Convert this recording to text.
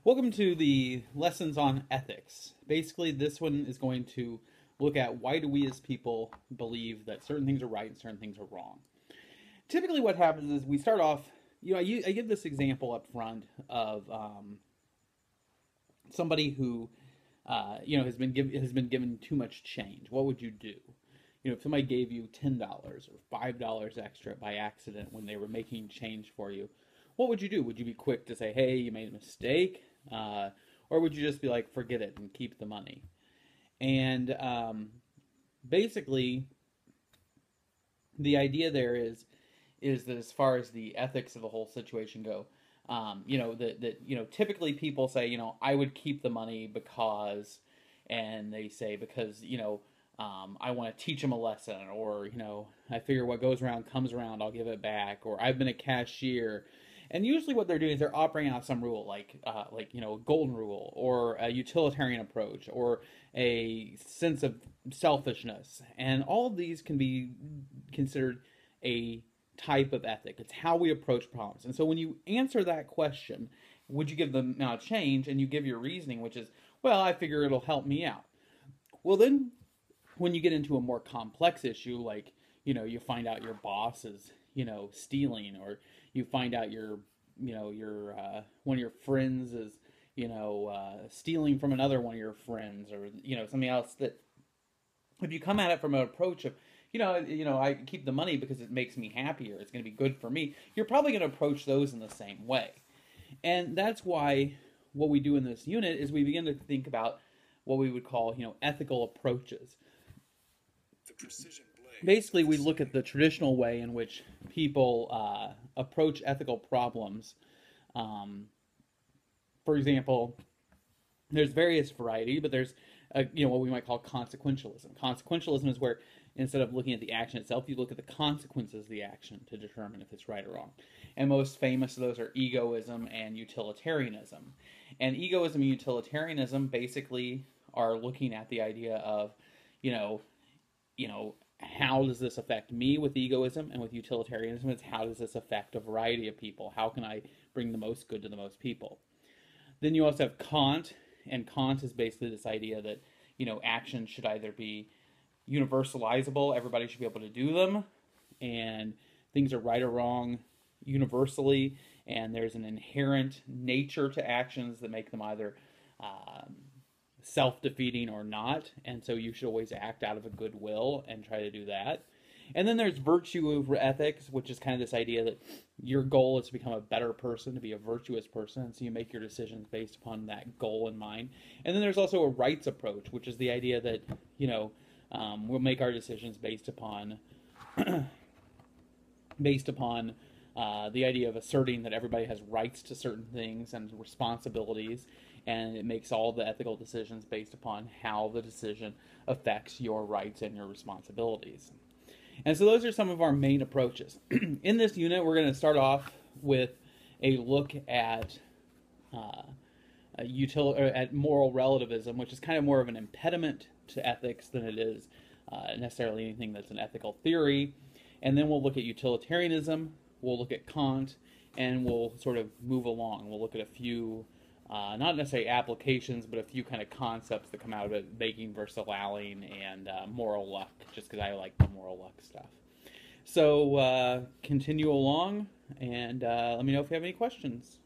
Welcome to the lessons on ethics. Basically, this one is going to look at why do we as people believe that certain things are right and certain things are wrong. Typically what happens is we start off, I give this example up front of somebody who, has been given too much change. What would you do? If somebody gave you $10 or $5 extra by accident when they were making change for you, what would you do? Would you be quick to say, hey, you made a mistake? Or would you just be like, forget it and keep the money? And basically, the idea there is that as far as the ethics of the whole situation go, typically people say, I would keep the money because, and they say because, I want to teach them a lesson, or, I figure what goes around comes around, I'll give it back, or I've been a cashier. And usually what they're doing is they're operating out some rule, like a golden rule, or a utilitarian approach, or a sense of selfishness. And all of these can be considered a type of ethic. It's how we approach problems. And so when you answer that question, would you give them now change, and you give your reasoning, which is, well, I figure it'll help me out. Well, then when you get into a more complex issue, like, you find out your boss is, stealing, or you find out your one of your friends is, stealing from another one of your friends, or, something else, that if you come at it from an approach of, I keep the money because it makes me happier, it's going to be good for me, you're probably going to approach those in the same way. And that's why what we do in this unit is we begin to think about what we would call, ethical approaches. Basically, we look at the traditional way in which people approach ethical problems. For example, there's various variety, but there's what we might call consequentialism. Consequentialism is where instead of looking at the action itself, you look at the consequences of the action to determine if it's right or wrong. And most famous of those are egoism and utilitarianism. And egoism and utilitarianism basically are looking at the idea of, how does this affect me with egoism, and with utilitarianism, it's how does this affect a variety of people? How can I bring the most good to the most people? Then you also have Kant, and Kant is basically this idea that, actions should either be universalizable, everybody should be able to do them, and things are right or wrong universally, and there's an inherent nature to actions that make them either self-defeating or not, and so you should always act out of a goodwill and try to do that. And then there's virtue ethics, which is kind of this idea that your goal is to become a better person, to be a virtuous person, and so you make your decisions based upon that goal in mind. And then there's also a rights approach, which is the idea that, we'll make our decisions based upon the idea of asserting that everybody has rights to certain things and responsibilities, and it makes all the ethical decisions based upon how the decision affects your rights and your responsibilities. And so those are some of our main approaches. In this unit, we're going to start off with a look at at moral relativism, which is kind of more of an impediment to ethics than it is necessarily anything that's an ethical theory. And then we'll look at utilitarianism, we'll look at Kant, and we'll sort of move along. We'll look at a few, not necessarily applications, but a few kind of concepts that come out of it, making versus allowing, and moral luck, just because I like the moral luck stuff. So continue along, and let me know if you have any questions.